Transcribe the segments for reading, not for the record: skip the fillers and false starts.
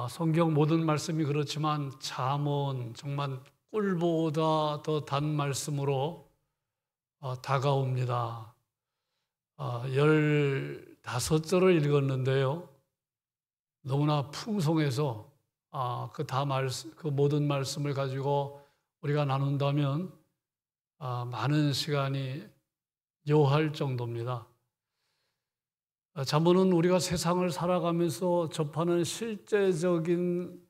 성경 모든 말씀이 그렇지만 잠언 정말 꿀보다 더 단 말씀으로 다가옵니다. 15절을 읽었는데요. 너무나 풍성해서 그 모든 말씀을 가지고 우리가 나눈다면 많은 시간이 요할 정도입니다. 잠언은 우리가 세상을 살아가면서 접하는 실제적인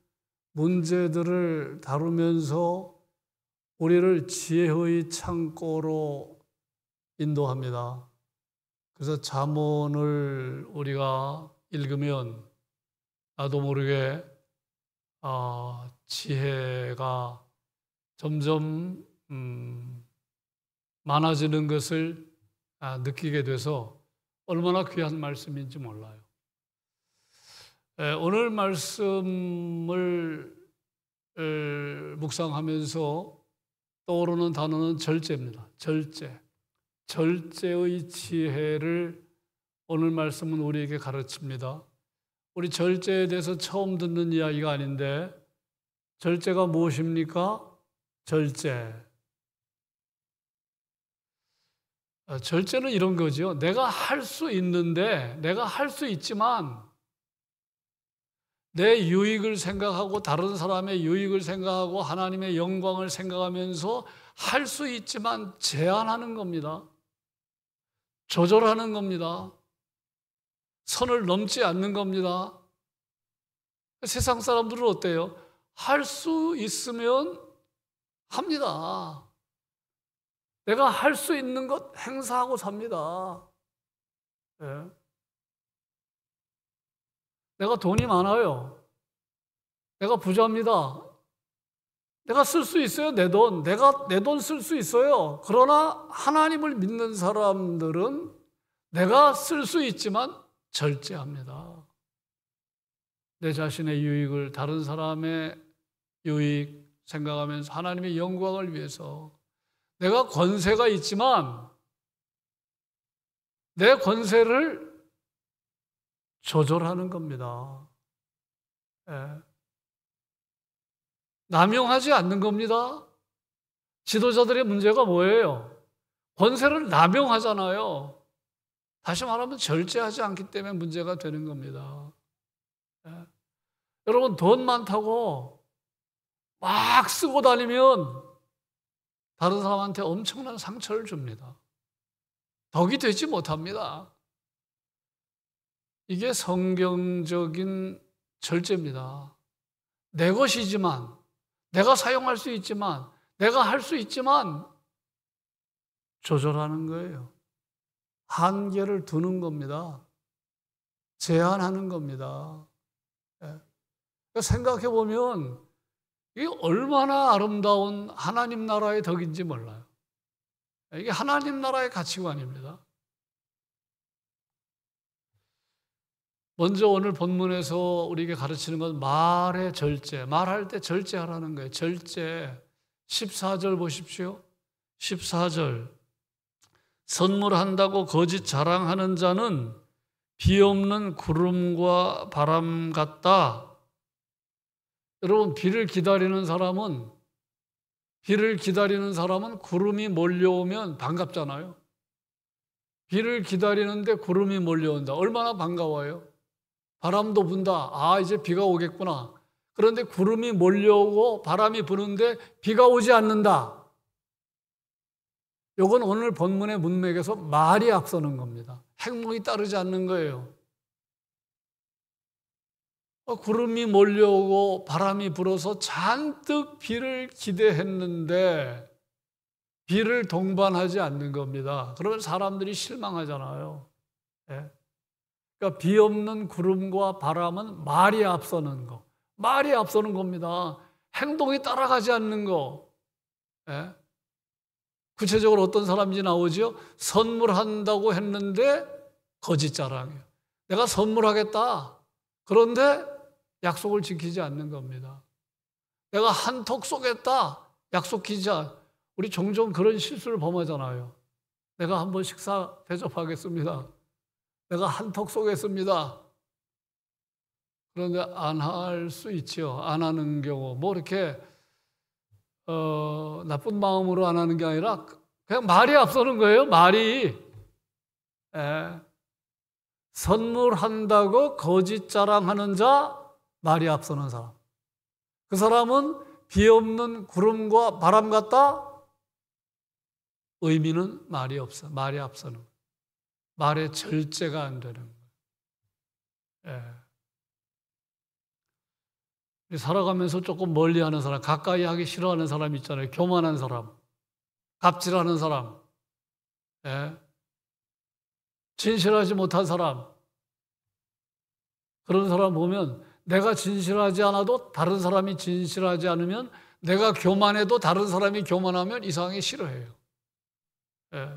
문제들을 다루면서 우리를 지혜의 창고로 인도합니다. 그래서 잠언을 우리가 읽으면 나도 모르게 지혜가 점점 많아지는 것을 느끼게 돼서 얼마나 귀한 말씀인지 몰라요. 오늘 말씀을 묵상하면서 떠오르는 단어는 절제입니다. 절제의 지혜를 오늘 말씀은 우리에게 가르칩니다. 우리 절제에 대해서 처음 듣는 이야기가 아닌데 절제가 무엇입니까? 절제는 이런 거죠. 내가 할 수 있는데, 내가 할 수 있지만 내 유익을 생각하고 다른 사람의 유익을 생각하고 하나님의 영광을 생각하면서 할 수 있지만 제한하는 겁니다. 조절하는 겁니다. 선을 넘지 않는 겁니다. 세상 사람들은 어때요? 할 수 있으면 합니다. 내가 할 수 있는 것 행사하고 삽니다. 네. 내가 돈이 많아요. 내가 부자입니다. 내가 쓸 수 있어요, 내 돈. 내가 내 돈 쓸 수 있어요. 그러나 하나님을 믿는 사람들은 내가 쓸 수 있지만 절제합니다. 내 자신의 유익을 다른 사람의 유익 생각하면서 하나님의 영광을 위해서 내가 권세가 있지만 내 권세를 조절하는 겁니다. 남용하지 않는 겁니다. 지도자들의 문제가 뭐예요? 권세를 남용하잖아요. 다시 말하면 절제하지 않기 때문에 문제가 되는 겁니다. 여러분, 돈 많다고 막 쓰고 다니면 다른 사람한테 엄청난 상처를 줍니다. 덕이 되지 못합니다. 이게 성경적인 절제입니다. 내 것이지만, 내가 사용할 수 있지만, 내가 할 수 있지만 조절하는 거예요. 한계를 두는 겁니다. 제한하는 겁니다. 생각해 보면 이게 얼마나 아름다운 하나님 나라의 덕인지 몰라요. 이게 하나님 나라의 가치관입니다. 먼저 오늘 본문에서 우리에게 가르치는 건 말의 절제, 말할 때 절제하라는 거예요. 절제. 14절 보십시오. 14절. 선물한다고 거짓 자랑하는 자는 비 없는 구름과 바람 같다. 여러분, 비를 기다리는 사람은 구름이 몰려오면 반갑잖아요. 비를 기다리는데 구름이 몰려온다. 얼마나 반가워요. 바람도 분다. 이제 비가 오겠구나. 그런데 구름이 몰려오고 바람이 부는데 비가 오지 않는다. 이건 오늘 본문의 문맥에서 말이 앞서는 겁니다. 행동이 따르지 않는 거예요. 구름이 몰려오고 바람이 불어서 잔뜩 비를 기대했는데 비를 동반하지 않는 겁니다. 그러면 사람들이 실망하잖아요. 그러니까 비 없는 구름과 바람은 말이 앞서는 거. 말이 앞서는 겁니다. 행동이 따라가지 않는 거. 구체적으로 어떤 사람인지 나오죠? 선물한다고 했는데 거짓 자랑이에요. 내가 선물하겠다. 그런데 약속을 지키지 않는 겁니다. 내가 한턱 쏘겠다. 약속 지키지 않. 우리 종종 그런 실수를 범하잖아요. 내가 한번 식사 대접하겠습니다. 내가 한턱 쏘겠습니다. 그런데 안 할 수 있죠. 안 하는 경우. 뭐 이렇게 나쁜 마음으로 안 하는 게 아니라 그냥 말이 앞서는 거예요. 말이. 예. 선물한다고 거짓 자랑하는 자, 말이 앞서는 사람. 그 사람은 비 없는 구름과 바람 같다? 의미는 말이 없어. 말이 앞서는 거예요. 말의 절제가 안 되는 거예요. 예. 살아가면서 조금 멀리하는 사람, 가까이 하기 싫어하는 사람 있잖아요. 교만한 사람, 갑질하는 사람, 예. 진실하지 못한 사람. 그런 사람 보면 내가 진실하지 않아도 다른 사람이 진실하지 않으면, 내가 교만해도 다른 사람이 교만하면 이상하게 싫어해요. 예.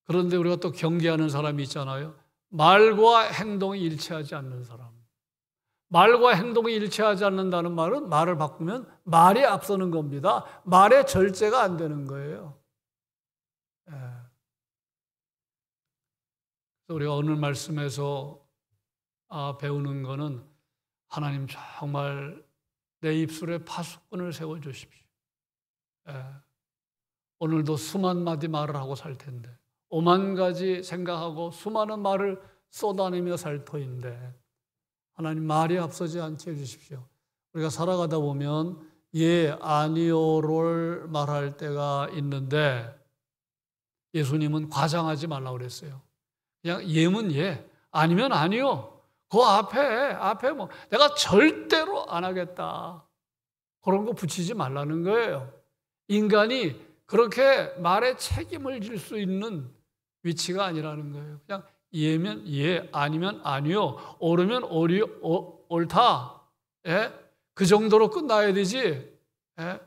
그런데 우리가 또 경계하는 사람이 있잖아요. 말과 행동이 일치하지 않는 사람. 말과 행동이 일치하지 않는다는 말은 말을 바꾸면 말이 앞서는 겁니다. 말의 절제가 안 되는 거예요. 예. 우리가 오늘 말씀에서 배우는 거는, 하나님 정말 내 입술에 파수꾼을 세워주십시오. 예. 오늘도 수만 마디 말을 하고 살 텐데, 오만 가지 생각하고 수많은 말을 쏟아내며 살 터인데, 하나님 말이 앞서지 않게 해주십시오. 우리가 살아가다 보면 예, 아니요를 말할 때가 있는데, 예수님은 과장하지 말라고 그랬어요. 그냥 예면 예, 아니면 아니요. 그 앞에 뭐 내가 절대로 안 하겠다, 그런 거 붙이지 말라는 거예요. 인간이 그렇게 말에 책임을 질 수 있는 위치가 아니라는 거예요. 그냥 예면 예, 아니면 아니요, 옳으면 옳다. 예? 그 정도로 끝나야 되지. 예?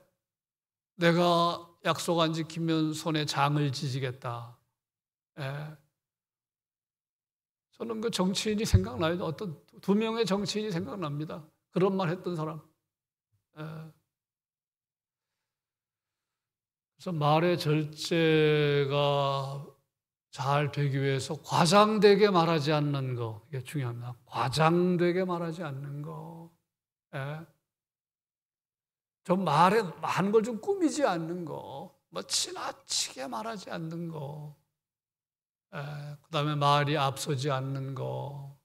내가 약속 안 지키면 손에 장을 지지겠다. 예? 저는 그 정치인이 생각나요. 어떤 두 명의 정치인이 생각납니다. 그런 말 했던 사람. 예. 그래서 말의 절제가 잘 되기 위해서 과장되게 말하지 않는 거, 이게 중요합니다. 과장되게 말하지 않는 거. 예. 좀 말에 많은 걸 좀 꾸미지 않는 거, 뭐 지나치게 말하지 않는 거. 그 다음에 말이 앞서지 않는 거.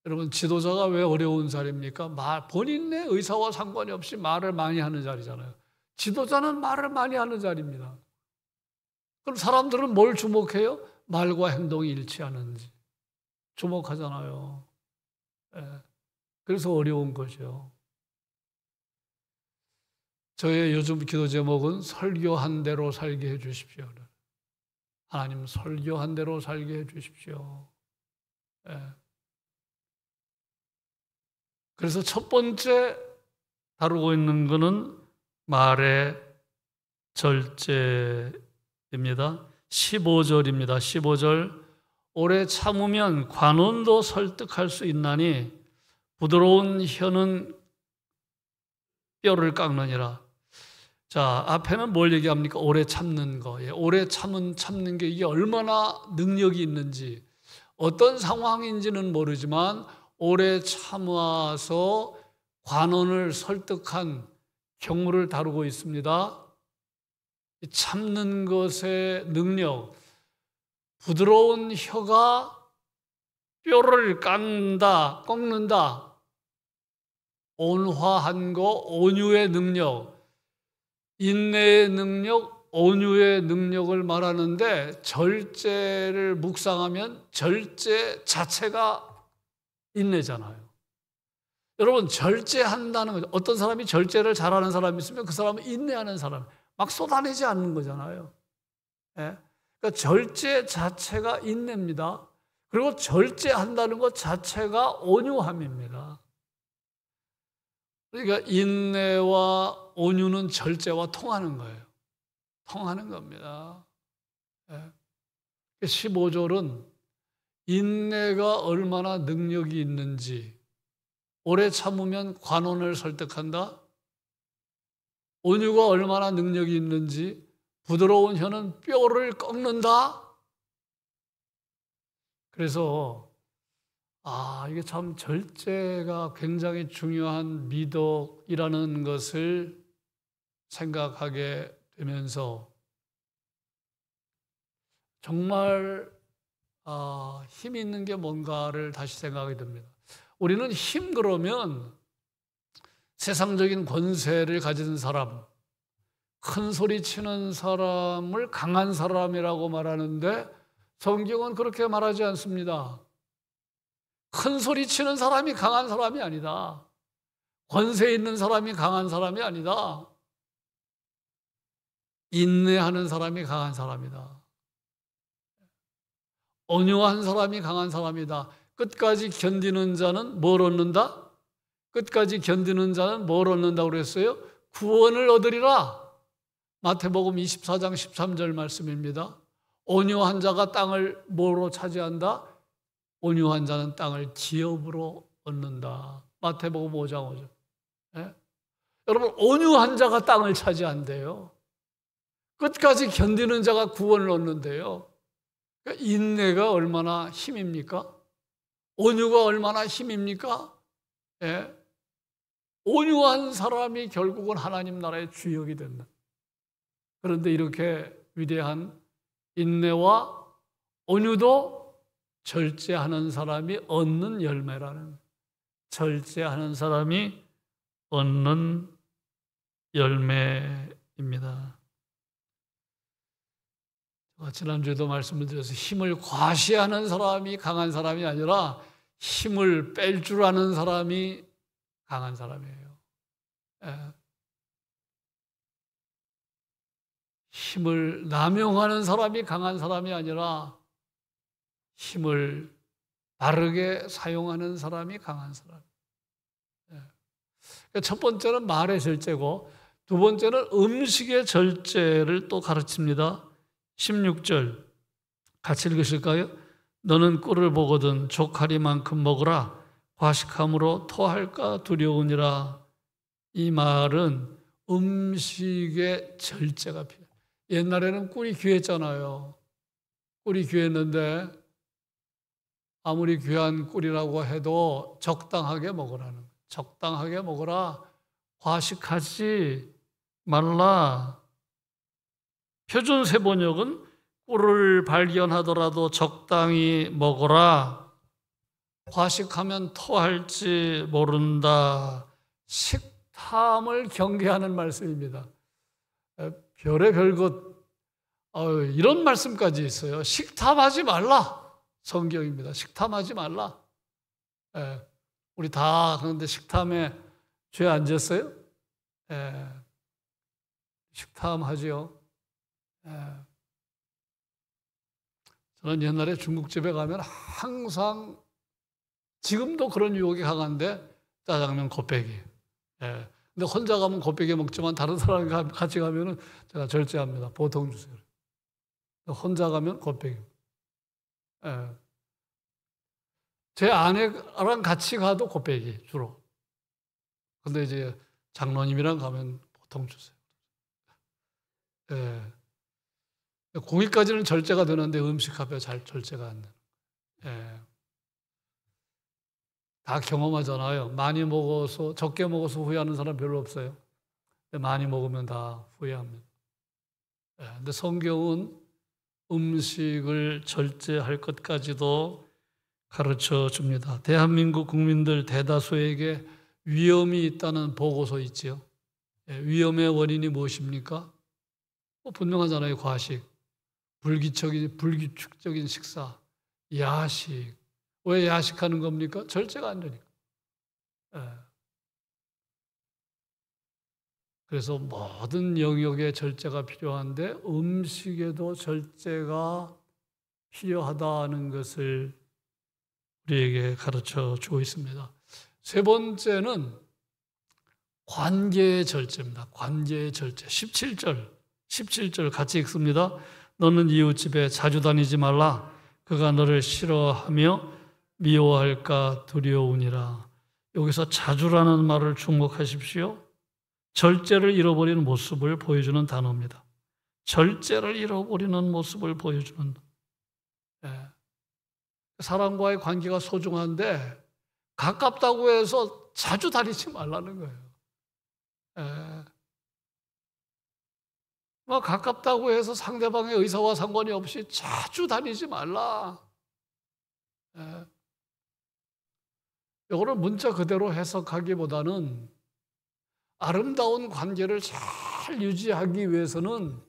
여러분, 지도자가 왜 어려운 자리입니까? 본인의 의사와 상관이 없이 말을 많이 하는 자리잖아요. 지도자는 말을 많이 하는 자리입니다. 그럼 사람들은 뭘 주목해요? 말과 행동이 일치하는지 주목하잖아요. 그래서 어려운 거죠. 저의 요즘 기도 제목은 설교한 대로 살게 해 주십시오. 하나님, 설교한 대로 살게 해 주십시오. 그래서 첫 번째 다루고 있는 것은 말의 절제입니다. 15절입니다. 15절. 오래 참으면 관원도 설득할 수 있나니 부드러운 혀는 뼈를 깎느니라. 자, 앞에는 뭘 얘기합니까? 오래 참는 거. 오래 참는 게 이게 얼마나 능력이 있는지, 어떤 상황인지는 모르지만 오래 참아서 관원을 설득한 경우를 다루고 있습니다. 참는 것의 능력, 부드러운 혀가 뼈를 꺾는다. 온화한 거, 온유의 능력, 인내의 능력, 온유의 능력을 말하는데, 절제를 묵상하면 절제 자체가 인내잖아요. 여러분, 절제한다는 거죠. 어떤 사람이 절제를 잘하는 사람이 있으면 그 사람은 인내하는 사람, 막 쏟아내지 않는 거잖아요. 그러니까 절제 자체가 인내입니다. 그리고 절제한다는 것 자체가 온유함입니다. 그러니까 인내와 온유는 절제와 통하는 거예요. 통하는 겁니다. 15절은 인내가 얼마나 능력이 있는지, 오래 참으면 관원을 설득한다. 온유가 얼마나 능력이 있는지, 부드러운 혀는 뼈를 꺾는다. 그래서 이게 참 절제가 굉장히 중요한 미덕이라는 것을 생각하게 되면서 정말 힘 있는 게 뭔가를 다시 생각하게 됩니다. 우리는 힘 그러면 세상적인 권세를 가진 사람, 큰 소리 치는 사람을 강한 사람이라고 말하는데 성경은 그렇게 말하지 않습니다. 큰 소리 치는 사람이 강한 사람이 아니다. 권세 있는 사람이 강한 사람이 아니다. 인내하는 사람이 강한 사람이다. 온유한 사람이 강한 사람이다. 끝까지 견디는 자는 뭘 얻는다? 끝까지 견디는 자는 뭘 얻는다고 그랬어요? 구원을 얻으리라. 마태복음 24장 13절 말씀입니다. 온유한 자가 땅을 뭐로 차지한다? 온유한 자는 땅을 기업으로 얻는다. 마태복음 5장 5절. 예? 여러분, 온유한 자가 땅을 차지한대요. 끝까지 견디는 자가 구원을 얻는데요. 그러니까 인내가 얼마나 힘입니까? 온유가 얼마나 힘입니까? 예? 온유한 사람이 결국은 하나님 나라의 주역이 된다. 그런데 이렇게 위대한 인내와 온유도 절제하는 사람이 얻는 열매라는, 절제하는 사람이 얻는 열매입니다. 지난주에도 말씀을 드려서 힘을 과시하는 사람이 강한 사람이 아니라 힘을 뺄 줄 아는 사람이 강한 사람이에요. 힘을 남용하는 사람이 강한 사람이 아니라 힘을 바르게 사용하는 사람이 강한 사람. 첫 번째는 말의 절제고 두 번째는 음식의 절제를 또 가르칩니다. 16절 같이 읽으실까요? 너는 꿀을 보거든 조카리만큼 먹으라. 과식함으로 토할까 두려우니라. 이 말은 음식의 절제가 필요해요. 옛날에는 꿀이 귀했잖아요. 꿀이 귀했는데 아무리 귀한 꿀이라고 해도 적당하게 먹으라는 거예요. 적당하게 먹어라. 과식하지 말라. 표준 세번역은 꿀을 발견하더라도 적당히 먹어라. 과식하면 토할지 모른다. 식탐을 경계하는 말씀입니다. 별의별 것 이런 말씀까지 있어요. 식탐하지 말라. 성경입니다. 식탐하지 말라. 우리 다 그런데 식탐에 죄 안 졌어요? 식탐하지요. 저는 옛날에 중국집에 가면 항상 지금도 그런 유혹이 강한데 짜장면 곱빼기. 근데 혼자 가면 곱빼기 먹지만 다른 사람과 같이 가면은 제가 절제합니다. 보통 주세요. 혼자 가면 곱빼기. 제 아내랑 같이 가도 곱빼기 주로. 근데 이제 장로님이랑 가면 보통 주세요. 고기까지는 절제가 되는데 음식 앞에 잘 절제가 안 돼요. 다 경험하잖아요. 많이 먹어서 적게 먹어서 후회하는 사람 별로 없어요. 많이 먹으면 다 후회합니다. 근데 성경은 음식을 절제할 것까지도 가르쳐 줍니다. 대한민국 국민들 대다수에게 위험이 있다는 보고서 있지요. 위험의 원인이 무엇입니까? 분명하잖아요. 과식, 불규칙적인 식사, 야식. 왜 야식하는 겁니까? 절제가 안 되니까. 그래서 모든 영역에 절제가 필요한데 음식에도 절제가 필요하다는 것을 우리에게 가르쳐 주고 있습니다. 세 번째는 관계의 절제입니다. 관계의 절제. 17절 같이 읽습니다. 너는 이웃 집에 자주 다니지 말라. 그가 너를 싫어하며 미워할까 두려우니라. 여기서 자주라는 말을 주목하십시오. 절제를 잃어버리는 모습을 보여주는 단어입니다. 절제를 잃어버리는 모습을 보여주는. 사람과의 관계가 소중한데 가깝다고 해서 자주 다니지 말라는 거예요. 예. 뭐 가깝다고 해서 상대방의 의사와 상관이 없이 자주 다니지 말라. 예. 이거를 문자 그대로 해석하기보다는 아름다운 관계를 잘 유지하기 위해서는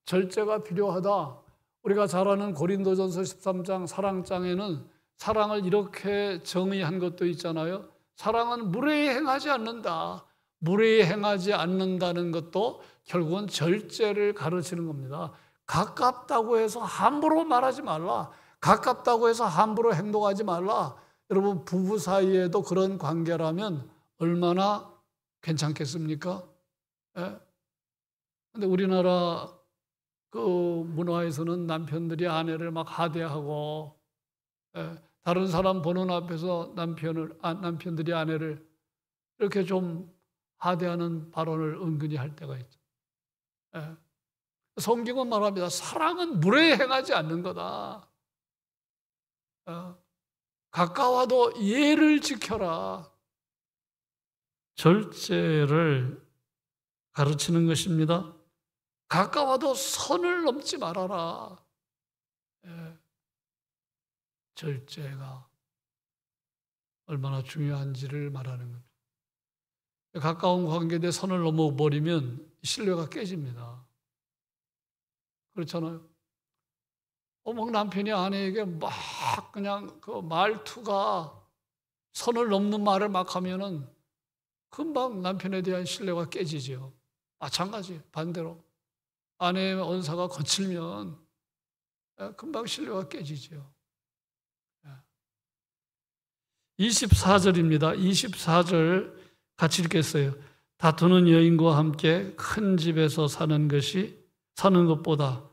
절제가 필요하다. 우리가 잘 아는 고린도전서 13장 사랑장에는 사랑을 이렇게 정의한 것도 있잖아요. 사랑은 무례히 행하지 않는다. 무례히 행하지 않는다는 것도 결국은 절제를 가르치는 겁니다. 가깝다고 해서 함부로 말하지 말라. 가깝다고 해서 함부로 행동하지 말라. 여러분 부부 사이에도 그런 관계라면 얼마나 괜찮겠습니까? 예? 근데 우리나라 그 문화에서는 남편들이 아내를 막 하대하고, 예, 다른 사람 보는 앞에서 남편들이 아내를 이렇게 좀 하대하는 발언을 은근히 할 때가 있죠. 예. 성경은 말합니다. 사랑은 무례히 행하지 않는 거다. 가까워도 예를 지켜라. 절제를 가르치는 것입니다. 가까워도 선을 넘지 말아라. 예. 절제가 얼마나 중요한지를 말하는 겁니다. 가까운 관계에 선을 넘어버리면 신뢰가 깨집니다. 그렇잖아요. 막 남편이 아내에게 막 그냥 그 말투가 선을 넘는 말을 막 하면은 금방 남편에 대한 신뢰가 깨지죠. 마찬가지 반대로 아내의 언사가 거칠면 금방 신뢰가 깨지죠. 24절입니다. 24절 같이 읽겠어요. 다투는 여인과 함께 큰 집에서 사는 것보다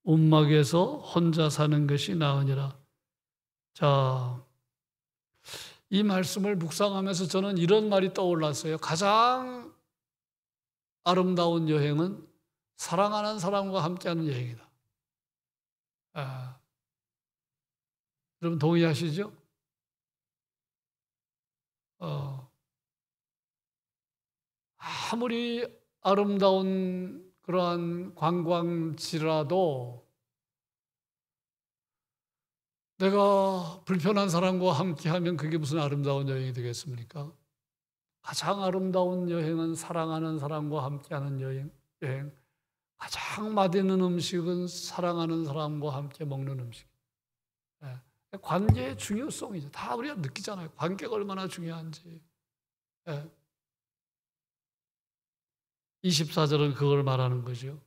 움막에서 혼자 사는 것이 나으니라. 자, 이 말씀을 묵상하면서 저는 이런 말이 떠올랐어요. 가장 아름다운 여행은 사랑하는 사람과 함께하는 여행이다. 여러분 동의하시죠? 아무리 아름다운 그러한 관광지라도 내가 불편한 사람과 함께하면 그게 무슨 아름다운 여행이 되겠습니까? 가장 아름다운 여행은 사랑하는 사람과 함께하는 여행. 가장 맛있는 음식은 사랑하는 사람과 함께 먹는 음식. 관계의 중요성이죠. 다 우리가 느끼잖아요. 관계가 얼마나 중요한지. 24절은 그걸 말하는 거죠.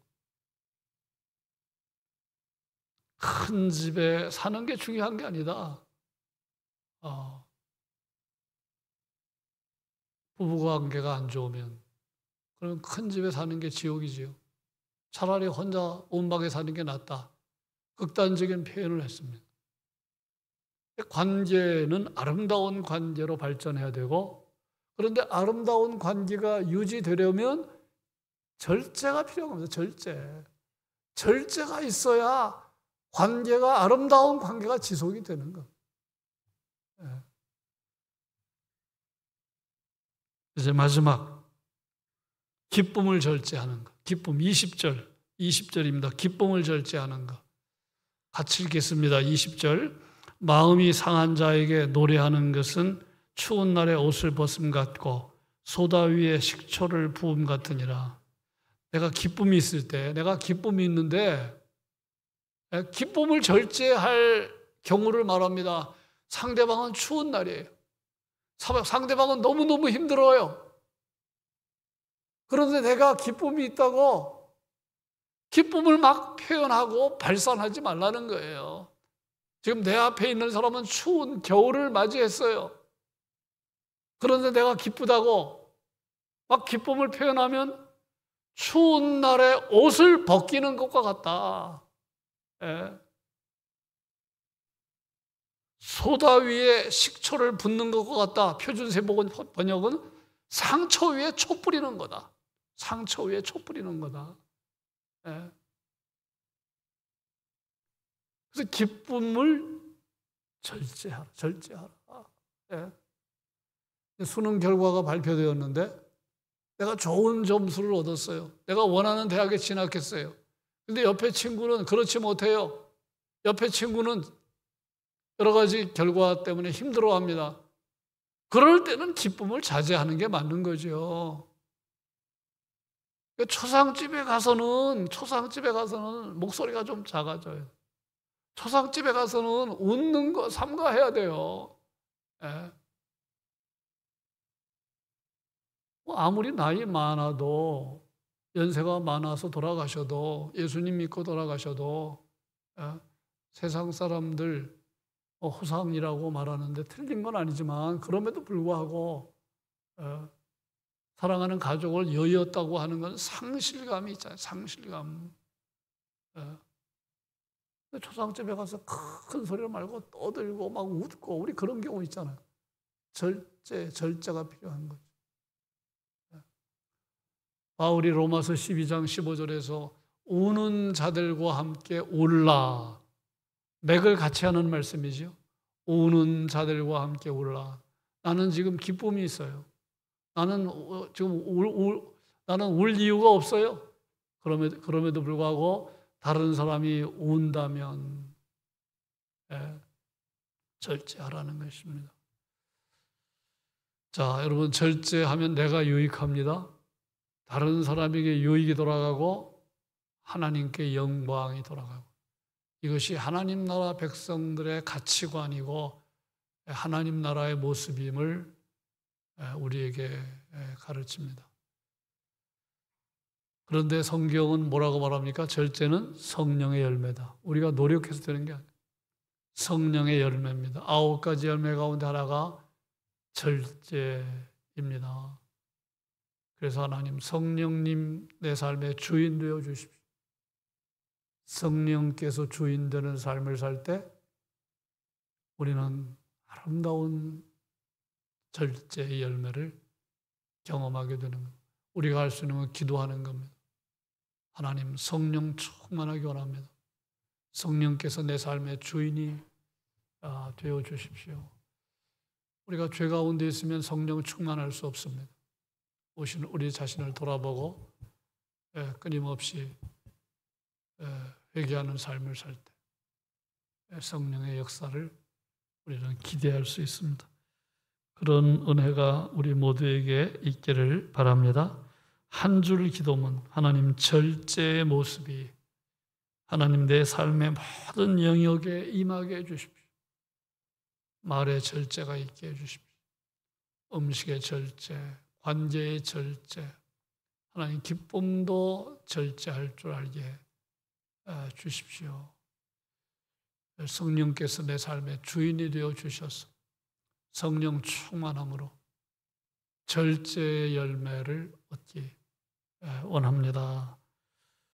큰 집에 사는 게 중요한 게 아니다. 부부관계가 안 좋으면 그럼 큰 집에 사는 게 지옥이지요. 차라리 혼자 온방에 사는 게 낫다. 극단적인 표현을 했습니다. 관계는 아름다운 관계로 발전해야 되고, 그런데 아름다운 관계가 유지되려면 절제가 필요한 겁니다. 절제가 있어야 관계가 아름다운 관계가 지속이 되는 것. 이제 마지막 기쁨을 절제하는 것. 기쁨 20절입니다. 기쁨을 절제하는 것. 같이 읽겠습니다. 20절. 마음이 상한 자에게 노래하는 것은 추운 날에 옷을 벗음 같고 소다 위에 식초를 부음 같으니라. 내가 기쁨이 있을 때, 내가 기쁨이 있는데 기쁨을 절제할 경우를 말합니다. 상대방은 추운 날이에요. 상대방은 너무너무 힘들어요. 그런데 내가 기쁨이 있다고 기쁨을 막 표현하고 발산하지 말라는 거예요. 지금 내 앞에 있는 사람은 추운 겨울을 맞이했어요. 그런데 내가 기쁘다고 막 기쁨을 표현하면 추운 날에 옷을 벗기는 것과 같다. 소다 위에 식초를 붓는 것과 같다. 표준세 번역은 상처 위에 초 뿌리는 거다. 상처 위에 초 뿌리는 거다. 그래서 기쁨을 절제하라, 절제하라. 예. 수능 결과가 발표되었는데 내가 좋은 점수를 얻었어요. 내가 원하는 대학에 진학했어요. 근데 옆에 친구는 그렇지 못해요. 옆에 친구는 여러 가지 결과 때문에 힘들어합니다. 그럴 때는 기쁨을 자제하는 게 맞는 거죠. 초상집에 가서는 목소리가 좀 작아져요. 초상집에 가서는 웃는 거 삼가해야 돼요. 예. 아무리 나이 많아도, 연세가 많아서 돌아가셔도, 예수님 믿고 돌아가셔도 세상 사람들 호상이라고 말하는데 틀린 건 아니지만, 그럼에도 불구하고 사랑하는 가족을 여의었다고 하는 건 상실감이 있잖아요. 상실감. 초상집에 가서 큰 소리를 말고 떠들고 막 웃고, 우리 그런 경우 있잖아요. 절제가 필요한 거죠. 바울이 로마서 12장 15절에서 우는 자들과 함께 울라. 맥을 같이 하는 말씀이죠. 우는 자들과 함께 울라. 나는 지금 기쁨이 있어요. 나는 지금 나는 울 이유가 없어요. 그럼에도 불구하고 다른 사람이 운다면 절제하라는 것입니다. 자, 여러분, 절제하면 내가 유익합니다. 다른 사람에게 유익이 돌아가고 하나님께 영광이 돌아가고, 이것이 하나님 나라 백성들의 가치관이고 하나님 나라의 모습임을 우리에게 가르칩니다. 그런데 성경은 뭐라고 말합니까? 절제는 성령의 열매다. 우리가 노력해서 되는 게 아니에요. 성령의 열매입니다. 9가지 열매 가운데 하나가 절제입니다. 그래서 하나님, 성령님 내 삶의 주인 되어 주십시오. 성령께서 주인 되는 삶을 살 때 우리는 아름다운 절제의 열매를 경험하게 되는 겁니다. 우리가 할 수 있는 건 기도하는 겁니다. 하나님, 성령 충만하게 원합니다. 성령께서 내 삶의 주인이 되어 주십시오. 우리가 죄 가운데 있으면 성령 충만할 수 없습니다. 우리 자신을 돌아보고 끊임없이 회개하는 삶을 살 때 성령의 역사를 우리는 기대할 수 있습니다. 그런 은혜가 우리 모두에게 있기를 바랍니다. 한 줄 기도문, 하나님 절제의 모습이 하나님 내 삶의 모든 영역에 임하게 해주십시오. 말의 절제가 있게 해주십시오. 음식의 절제, 관계의 절제, 하나님 기쁨도 절제할 줄 알게 주십시오. 성령께서 내 삶의 주인이 되어 주셔서 성령 충만함으로 절제의 열매를 얻기 원합니다.